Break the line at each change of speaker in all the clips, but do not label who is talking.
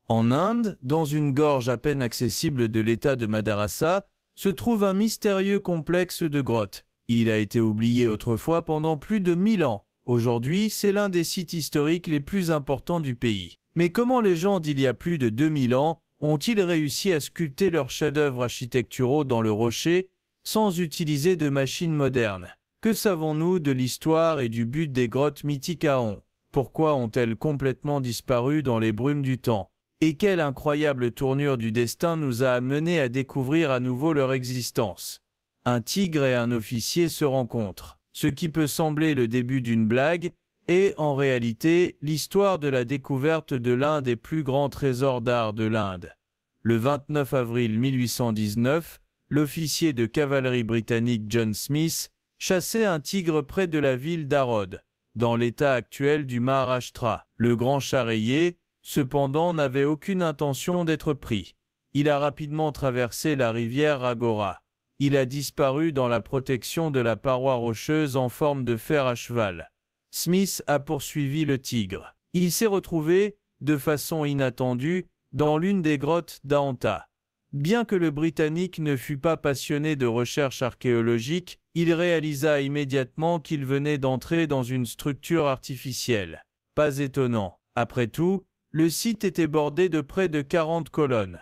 En Inde, dans une gorge à peine accessible de l'état de Madarasa, se trouve un mystérieux complexe de grottes. Il a été oublié autrefois pendant plus de 1000 ans. Aujourd'hui, c'est l'un des sites historiques les plus importants du pays. Mais comment les gens d'il y a plus de 2000 ans ont-ils réussi à sculpter leurs chefs-d'œuvre architecturaux dans le rocher sans utiliser de machines modernes? Que savons-nous de l'histoire et du but des grottes mythiques à On? Pourquoi ont-elles complètement disparu dans les brumes du temps? Et quelle incroyable tournure du destin nous a amenés à découvrir à nouveau leur existence? Un tigre et un officier se rencontrent. Ce qui peut sembler le début d'une blague est en réalité l'histoire de la découverte de l'un des plus grands trésors d'art de l'Inde. Le 29 avril 1819, l'officier de cavalerie britannique John Smith chassait un tigre près de la ville d'Arod, dans l'état actuel du Maharashtra. Le grand chat rayé, cependant, n'avait aucune intention d'être pris. Il a rapidement traversé la rivière Agora. Il a disparu dans la protection de la paroi rocheuse en forme de fer à cheval. Smith a poursuivi le tigre. Il s'est retrouvé, de façon inattendue, dans l'une des grottes d'Ahanta. Bien que le Britannique ne fût pas passionné de recherche archéologique, il réalisa immédiatement qu'il venait d'entrer dans une structure artificielle. Pas étonnant. Après tout, le site était bordé de près de 40 colonnes.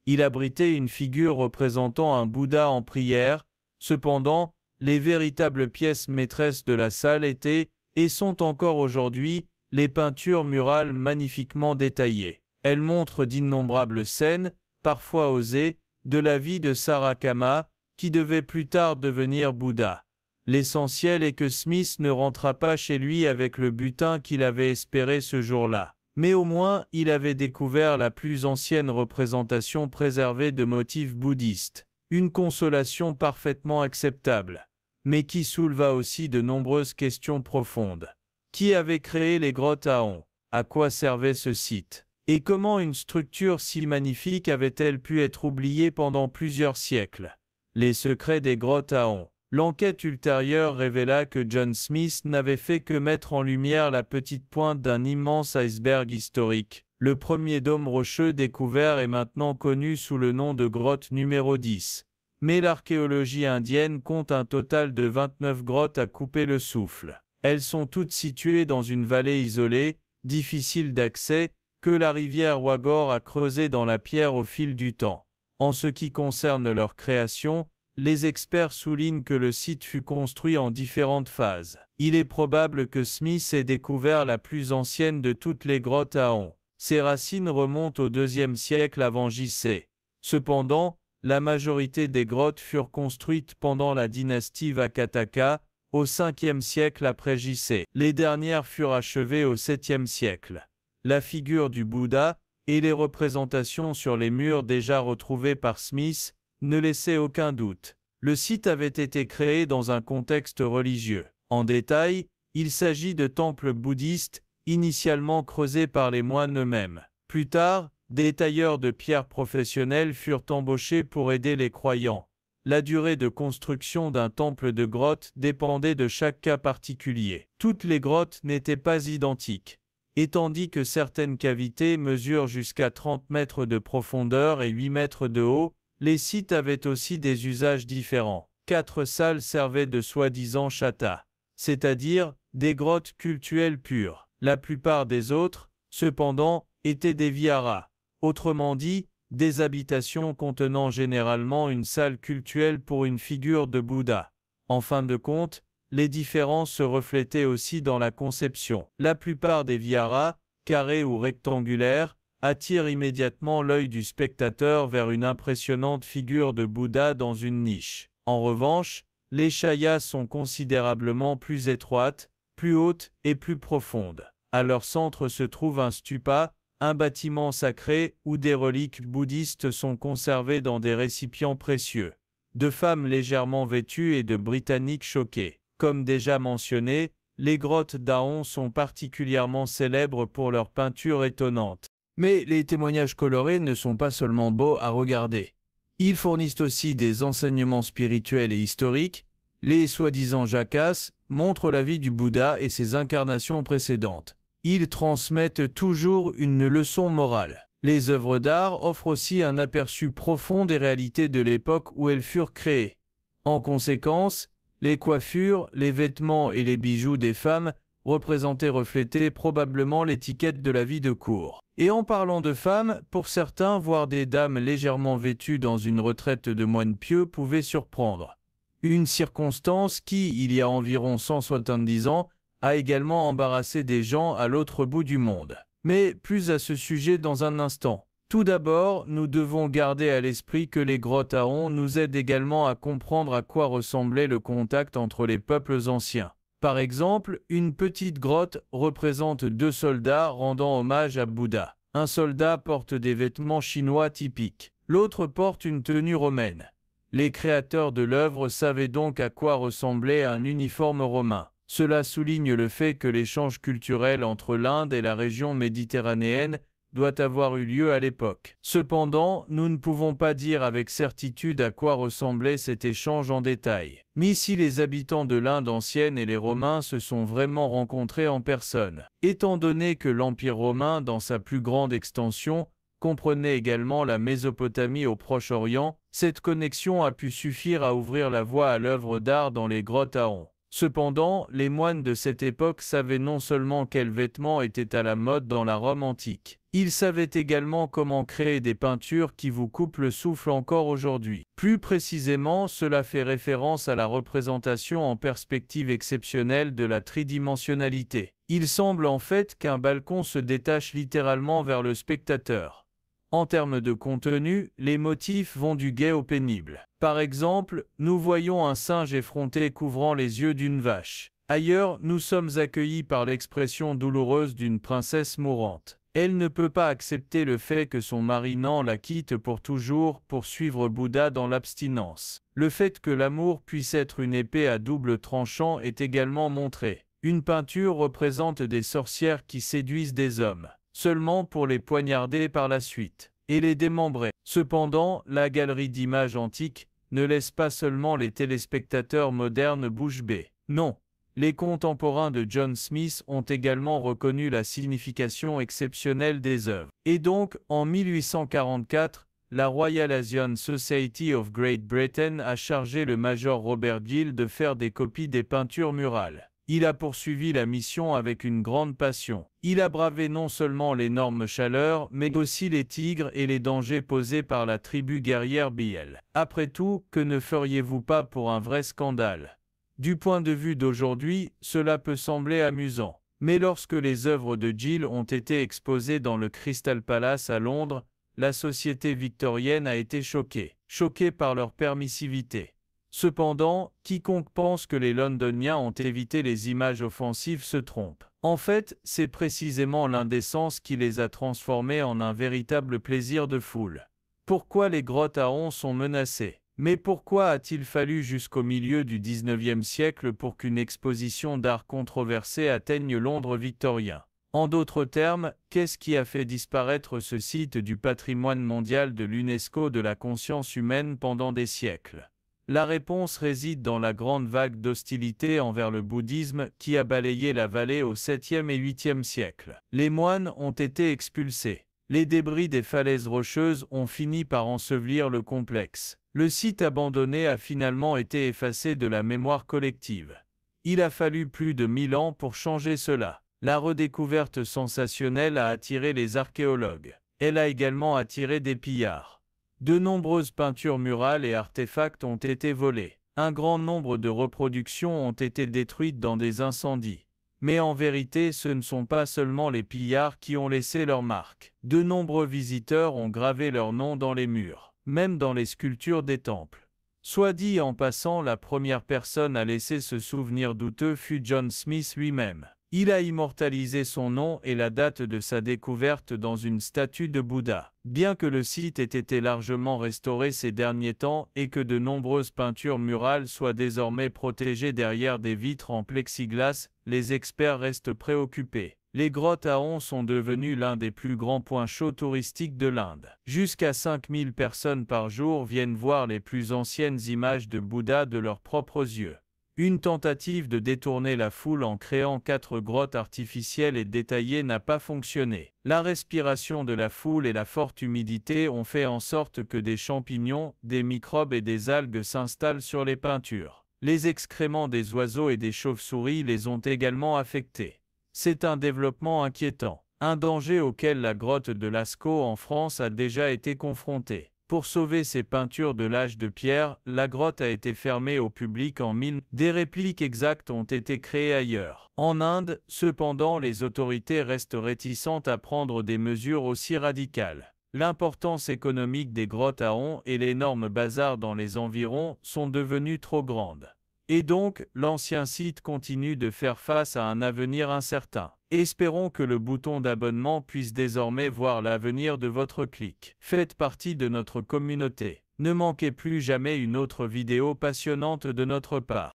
Il abritait une figure représentant un Bouddha en prière. Cependant, les véritables pièces maîtresses de la salle étaient, et sont encore aujourd'hui, les peintures murales magnifiquement détaillées. Elles montrent d'innombrables scènes, parfois osées, de la vie de Sarakama, qui devait plus tard devenir Bouddha. L'essentiel est que Smith ne rentra pas chez lui avec le butin qu'il avait espéré ce jour-là. Mais au moins, il avait découvert la plus ancienne représentation préservée de motifs bouddhistes. Une consolation parfaitement acceptable, mais qui souleva aussi de nombreuses questions profondes. Qui avait créé les grottes à On? À quoi servait ce site? Et comment une structure si magnifique avait-elle pu être oubliée pendant plusieurs siècles? Les secrets des grottes à On. L'enquête ultérieure révéla que John Smith n'avait fait que mettre en lumière la petite pointe d'un immense iceberg historique. Le premier dôme rocheux découvert est maintenant connu sous le nom de grotte numéro 10. Mais l'archéologie indienne compte un total de 29 grottes à couper le souffle. Elles sont toutes situées dans une vallée isolée, difficile d'accès, que la rivière Wagor a creusée dans la pierre au fil du temps. En ce qui concerne leur création, les experts soulignent que le site fut construit en différentes phases. Il est probable que Smith ait découvert la plus ancienne de toutes les grottes à On. Ses racines remontent au IIe siècle avant J.C. Cependant, la majorité des grottes furent construites pendant la dynastie Vakataka, au 5e siècle après J.C. Les dernières furent achevées au 7e siècle. La figure du Bouddha et les représentations sur les murs déjà retrouvées par Smith ne laissaient aucun doute. Le site avait été créé dans un contexte religieux. En détail, il s'agit de temples bouddhistes, initialement creusés par les moines eux-mêmes. Plus tard, des tailleurs de pierre professionnels furent embauchés pour aider les croyants. La durée de construction d'un temple de grotte dépendait de chaque cas particulier. Toutes les grottes n'étaient pas identiques. Et tandis que certaines cavités mesurent jusqu'à 30 mètres de profondeur et 8 mètres de haut, les sites avaient aussi des usages différents. 4 salles servaient de soi-disant chata, c'est-à-dire des grottes cultuelles pures. La plupart des autres, cependant, étaient des viharas, autrement dit, des habitations contenant généralement une salle cultuelle pour une figure de Bouddha. En fin de compte, les différences se reflétaient aussi dans la conception. La plupart des viharas, carrés ou rectangulaires, attirent immédiatement l'œil du spectateur vers une impressionnante figure de Bouddha dans une niche. En revanche, les shayas sont considérablement plus étroites, plus hautes et plus profondes. À leur centre se trouve un stupa, un bâtiment sacré où des reliques bouddhistes sont conservées dans des récipients précieux. De femmes légèrement vêtues et de Britanniques choqués. Comme déjà mentionné, les grottes d'Aon sont particulièrement célèbres pour leurs peintures étonnantes. Mais les témoignages colorés ne sont pas seulement beaux à regarder. Ils fournissent aussi des enseignements spirituels et historiques. Les soi-disant jakas montrent la vie du Bouddha et ses incarnations précédentes. Ils transmettent toujours une leçon morale. Les œuvres d'art offrent aussi un aperçu profond des réalités de l'époque où elles furent créées. En conséquence, les coiffures, les vêtements et les bijoux des femmes reflétaient probablement l'étiquette de la vie de cour. Et en parlant de femmes, pour certains, voir des dames légèrement vêtues dans une retraite de moines pieux pouvait surprendre. Une circonstance qui, il y a environ 170 ans, a également embarrassé des gens à l'autre bout du monde. Mais plus à ce sujet dans un instant. Tout d'abord, nous devons garder à l'esprit que les grottes à On nous aident également à comprendre à quoi ressemblait le contact entre les peuples anciens. Par exemple, une petite grotte représente deux soldats rendant hommage à Bouddha. Un soldat porte des vêtements chinois typiques, l'autre porte une tenue romaine. Les créateurs de l'œuvre savaient donc à quoi ressemblait un uniforme romain. Cela souligne le fait que l'échange culturel entre l'Inde et la région méditerranéenne doit avoir eu lieu à l'époque. Cependant, nous ne pouvons pas dire avec certitude à quoi ressemblait cet échange en détail. Mais si les habitants de l'Inde ancienne et les Romains se sont vraiment rencontrés en personne, étant donné que l'Empire romain, dans sa plus grande extension, comprenait également la Mésopotamie au Proche-Orient, cette connexion a pu suffire à ouvrir la voie à l'œuvre d'art dans les grottes à On. Cependant, les moines de cette époque savaient non seulement quels vêtements étaient à la mode dans la Rome antique, ils savaient également comment créer des peintures qui vous coupent le souffle encore aujourd'hui. Plus précisément, cela fait référence à la représentation en perspective exceptionnelle de la tridimensionnalité. Il semble en fait qu'un balcon se détache littéralement vers le spectateur. En termes de contenu, les motifs vont du gai au pénible. Par exemple, nous voyons un singe effronté couvrant les yeux d'une vache. Ailleurs, nous sommes accueillis par l'expression douloureuse d'une princesse mourante. Elle ne peut pas accepter le fait que son mari Nan la quitte pour toujours pour suivre Bouddha dans l'abstinence. Le fait que l'amour puisse être une épée à double tranchant est également montré. Une peinture représente des sorcières qui séduisent des hommes, seulement pour les poignarder par la suite, et les démembrer. Cependant, la galerie d'images antiques ne laisse pas seulement les téléspectateurs modernes bouche bée. Non, les contemporains de John Smith ont également reconnu la signification exceptionnelle des œuvres. Et donc, en 1844, la Royal Asian Society of Great Britain a chargé le major Robert Gill de faire des copies des peintures murales. Il a poursuivi la mission avec une grande passion. Il a bravé non seulement l'énorme chaleur, mais aussi les tigres et les dangers posés par la tribu guerrière Biel. Après tout, que ne feriez-vous pas pour un vrai scandale? Du point de vue d'aujourd'hui, cela peut sembler amusant. Mais lorsque les œuvres de Gill ont été exposées dans le Crystal Palace à Londres, la société victorienne a été choquée par leur permissivité. Cependant, quiconque pense que les Londoniens ont évité les images offensives se trompe. En fait, c'est précisément l'indécence qui les a transformés en un véritable plaisir de foule. Pourquoi les grottes à On sont menacées? Mais pourquoi a-t-il fallu jusqu'au milieu du XIXe siècle pour qu'une exposition d'art controversée atteigne Londres victorien? En d'autres termes, qu'est-ce qui a fait disparaître ce site du patrimoine mondial de l'UNESCO de la conscience humaine pendant des siècles? La réponse réside dans la grande vague d'hostilité envers le bouddhisme qui a balayé la vallée au 7e et 8e siècle. Les moines ont été expulsés. Les débris des falaises rocheuses ont fini par ensevelir le complexe. Le site abandonné a finalement été effacé de la mémoire collective. Il a fallu plus de 1000 ans pour changer cela. La redécouverte sensationnelle a attiré les archéologues. Elle a également attiré des pillards. De nombreuses peintures murales et artefacts ont été volés. Un grand nombre de reproductions ont été détruites dans des incendies. Mais en vérité, ce ne sont pas seulement les pillards qui ont laissé leur marque. De nombreux visiteurs ont gravé leur nom dans les murs, même dans les sculptures des temples. Soit dit en passant, la première personne à laisser ce souvenir douteux fut John Smith lui-même. Il a immortalisé son nom et la date de sa découverte dans une statue de Bouddha. Bien que le site ait été largement restauré ces derniers temps et que de nombreuses peintures murales soient désormais protégées derrière des vitres en plexiglas, les experts restent préoccupés. Les grottes à On sont devenues l'un des plus grands points chauds touristiques de l'Inde. Jusqu'à 5000 personnes par jour viennent voir les plus anciennes images de Bouddha de leurs propres yeux. Une tentative de détourner la foule en créant 4 grottes artificielles et détaillées n'a pas fonctionné. La respiration de la foule et la forte humidité ont fait en sorte que des champignons, des microbes et des algues s'installent sur les peintures. Les excréments des oiseaux et des chauves-souris les ont également affectés. C'est un développement inquiétant, un danger auquel la grotte de Lascaux en France a déjà été confrontée. Pour sauver ces peintures de l'âge de pierre, la grotte a été fermée au public en 1000. Des répliques exactes ont été créées ailleurs. En Inde, cependant, les autorités restent réticentes à prendre des mesures aussi radicales. L'importance économique des grottes à On et l'énorme bazar dans les environs sont devenues trop grandes. Et donc, l'ancien site continue de faire face à un avenir incertain. Espérons que le bouton d'abonnement puisse désormais voir l'avenir de votre clic. Faites partie de notre communauté. Ne manquez plus jamais une autre vidéo passionnante de notre part.